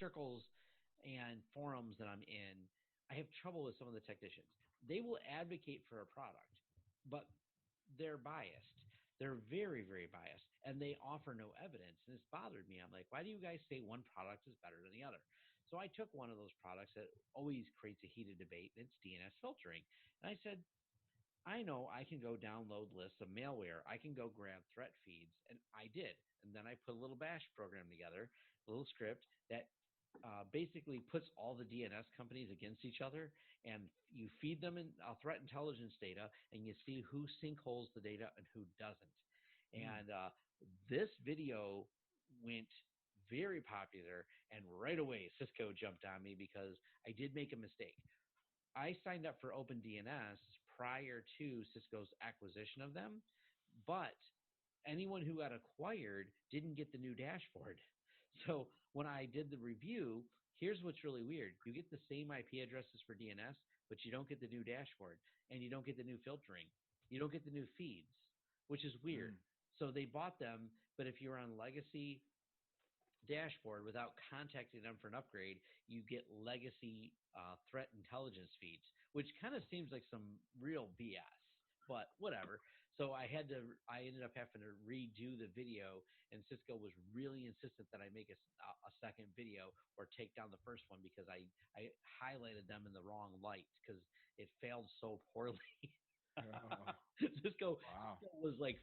circles and forums that I'm in, I have trouble with some of the technicians. They will advocate for a product, but they're biased. They're very, very biased, and they offer no evidence, and it's bothered me. I'm like, why do you guys say one product is better than the other? So I took one of those products that always creates a heated debate, and it's DNS filtering. And I said, I know I can go download lists of malware. I can go grab threat feeds, and I did. And then I put a little bash program together, a little script that basically puts all the DNS companies against each other, and you feed them in threat intelligence data, and you see who sinkholes the data and who doesn't. And this video went very popular, and right away Cisco jumped on me because I did make a mistake. I signed up for OpenDNS prior to Cisco's acquisition of them, but anyone who got acquired didn't get the new dashboard. So when I did the review, here's what's really weird. You get the same IP addresses for DNS, but you don't get the new dashboard, and you don't get the new filtering. You don't get the new feeds, which is weird. So they bought them, but if you're on legacy dashboard without contacting them for an upgrade, you get legacy threat intelligence feeds, which kind of seems like some real BS. But whatever. So I ended up having to redo the video, and Cisco was really insistent that I make a second video or take down the first one because I highlighted them in the wrong light because it failed so poorly. Cisco was like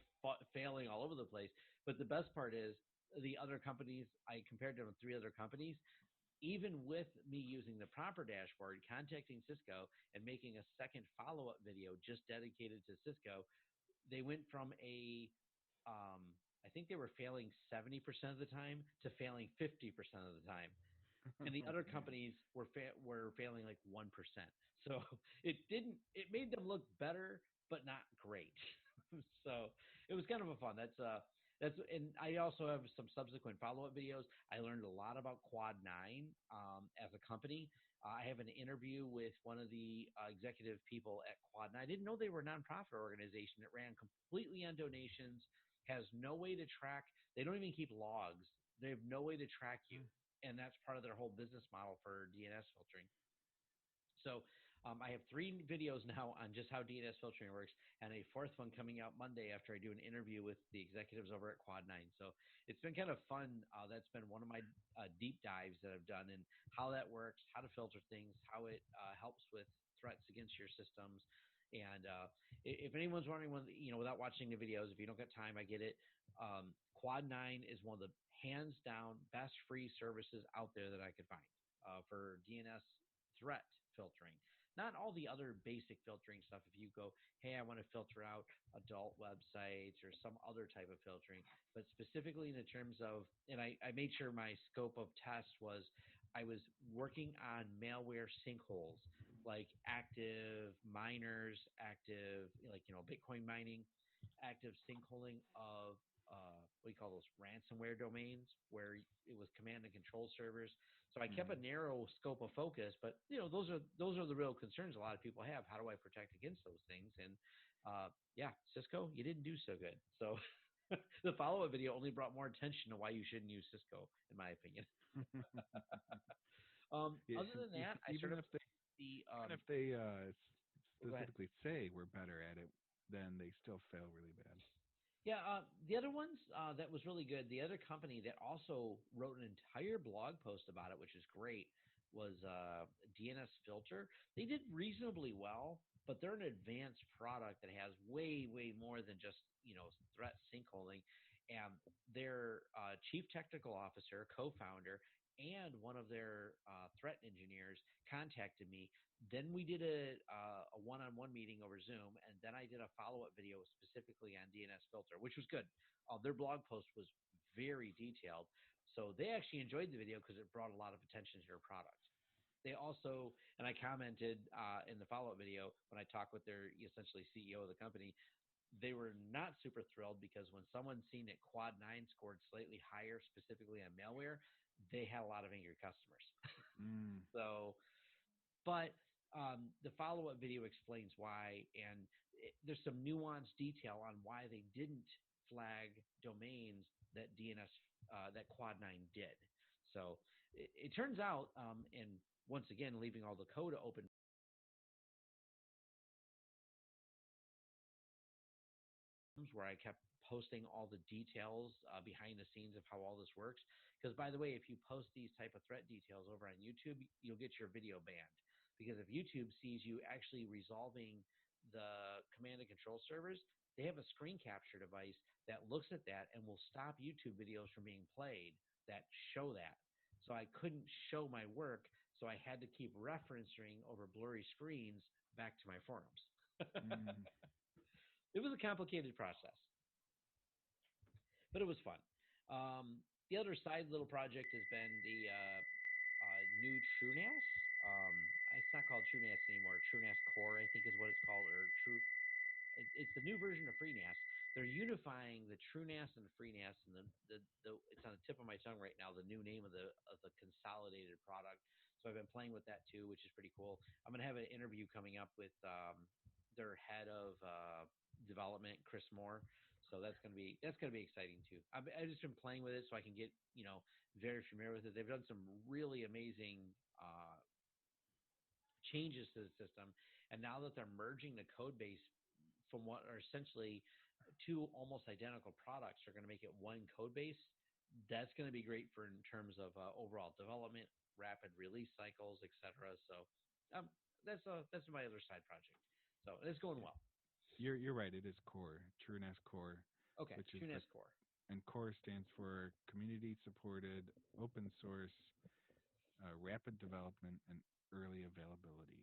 failing all over the place. But the best part is the other companies, I compared them to 3 other companies. Even with me using the proper dashboard, contacting Cisco and making a second follow-up video just dedicated to Cisco, they went from I think they were failing 70% of the time to failing 50% of the time. And the other companies were failing like 1%. So it made them look better, but not great. So it was kind of a fun. And I also have some subsequent follow-up videos. I learned a lot about Quad 9 as a company. I have an interview with one of the executive people at Quad 9. I didn't know they were a nonprofit organization that ran completely on donations, has no way to track. They don't even keep logs. They have no way to track you. And that's part of their whole business model for DNS filtering. So I have 3 videos now on just how DNS filtering works, and a 4th one coming out Monday after I do an interview with the executives over at Quad 9. So it's been kind of fun. That's been one of my deep dives that I've done in how that works, how to filter things, how it helps with threats against your systems. And if anyone's wondering, without watching the videos, if you don't got time, I get it. Quad 9 is one of the hands down best free services out there that I could find for DNS threat filtering. Not all the other basic filtering stuff. If you go, hey, I want to filter out adult websites or some other type of filtering, but specifically in the terms of, and I made sure my scope of test was, I was working on malware sinkholes, like active miners, active, Bitcoin mining, active sinkholing of what do you call those, ransomware domains, where it was command and control servers. So I kept a narrow scope of focus, but those are the real concerns a lot of people have. How do I protect against those things? And yeah, Cisco, you didn't do so good. So the follow-up video only brought more attention to why you shouldn't use Cisco, in my opinion. Other than that, even if they specifically say we're better at it, then they still fail really bad. Yeah, the other ones that was really good, the other company that also wrote an entire blog post about it, which is great, was DNS Filter. They did reasonably well, but they're an advanced product that has way, way more than just, threat sinkholing. And their chief technical officer, co-founder, and one of their threat engineers contacted me. Then we did a one-on-one meeting over Zoom, and then I did a follow-up video specifically on DNS Filter, which was good. Their blog post was very detailed, so they actually enjoyed the video because it brought a lot of attention to their product. They also, and I commented in the follow-up video when I talked with their essentially CEO of the company, they were not super thrilled because when someone seen that Quad 9 scored slightly higher specifically on malware, they had a lot of angry customers. So, but the follow-up video explains why, and there's some nuanced detail on why they didn't flag domains that that Quad 9 did. So it turns out, and once again, leaving all the code open, where I kept posting all the details behind the scenes of how all this works. Because, by the way, if you post these type of threat details over on YouTube, you'll get your video banned. Because if YouTube sees you actually resolving the command and control servers, they have a screen capture device that looks at that and will stop YouTube videos from being played that show that. So I couldn't show my work, so I had to keep referencing over blurry screens back to my forums. It was a complicated process, but it was fun. The other side little project has been the new TrueNAS. It's not called TrueNAS anymore. TrueNAS Core, I think, is what it's called, or True. It's the new version of FreeNAS. They're unifying the TrueNAS and the FreeNAS, and it's on the tip of my tongue right now, the new name of the consolidated product. So I've been playing with that too, which is pretty cool. I'm gonna have an interview coming up with their head of development, Chris Moore. So that's gonna be exciting too. I've just been playing with it so I can get very familiar with it. They've done some really amazing changes to the system, and now that they're merging the code base from what are essentially two almost identical products, are going to make it one code base. That's going to be great for in terms of overall development, rapid release cycles, etc. So that's my other side project. So it's going well. You're right. It is Core, TrueNAS Core. Okay, TrueNAS Core. And Core stands for Community Supported Open Source Rapid Development and Early Availability.